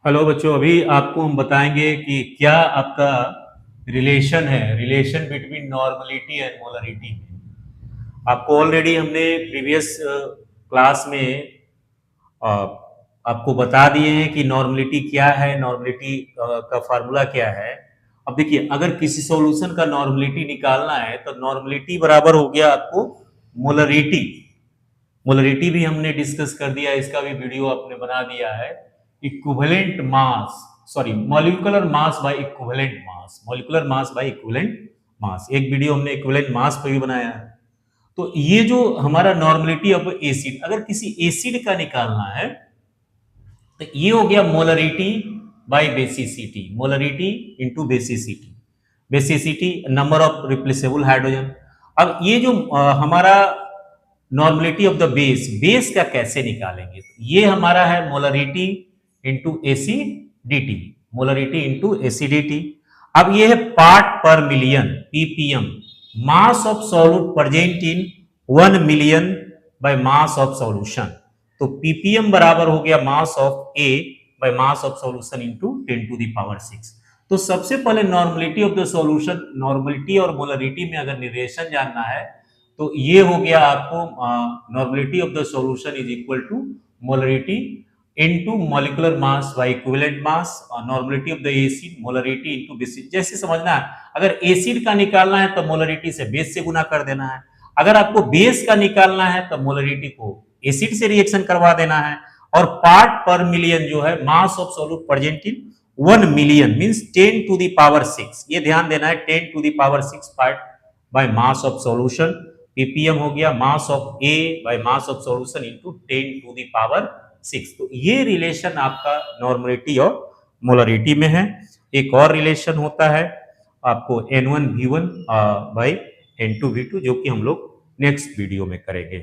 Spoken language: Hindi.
हेलो बच्चों, अभी आपको हम बताएंगे कि क्या आपका relation between normality and molarity में। आपको ऑलरेडी हमने प्रीवियस क्लास में अ, आपको बता दिए हैं कि नॉर्मलिटी क्या है, नॉर्मलिटी का फार्मूला क्या है। अब देखिए, अगर किसी सॉल्यूशन का नॉर्मलिटी निकालना है तो नॉर्मलिटी बराबर हो गया आपको मोलरिटी। मोलरिटी भी हमने डिस्कस कर दिया, इसका भी वीडियो आपने बना दिया है। Equivalent mass, sorry, molecular mass by equivalent mass, molecular mass by equivalent मास, एक वीडियो हमने इक्विवेलेंट मास पर भी बनाया है। तो ये जो हमारा नॉर्मलिटी ऑफ एसिड, अगर किसी एसिड का निकालना है तो ये हो गया molarity by basicity, molarity into basicity, basicity number of replaceable hydrogen. अब ये जो हमारा normality of the base, base का कैसे निकालेंगे, तो ये हमारा है molarity into acidity, molarity into acidity. अब ये है part per million, PPM, mass of solute present in 1 million by mass of solution. तो पीपीएम बराबर हो गया mass of A by mass of solution into 10 to the power 6। तो सबसे पहले normality of the solution, normality और मोलरिटी में अगर रिलेशन जानना है तो ये हो गया आपको normality of the solution is equal to molarity into molecular mass by equivalent mass, normality of the acid molarity into basis. जैसे समझना है, अगर एसिड का निकालना है तो मोलरिटी से बेस से गुना कर देना है, अगर आपको बेस का निकालना है तो मोलरिटी को एसिड से रिएक्शन करवा देना है। और पार्ट पर मिलियन जो है, mass of solute present in 1 million means 10 to the power 6, ये ध्यान देना है, 10 to the power 6 part by mass of solution. PPM हो गया mass of A by mass of solution into 10 to the power 6। तो ये रिलेशन आपका नॉर्मलिटी और मोलरिटी में है। एक और रिलेशन होता है आपको N1V1 बाय N2V2, जो कि हम लोग नेक्स्ट वीडियो में करेंगे।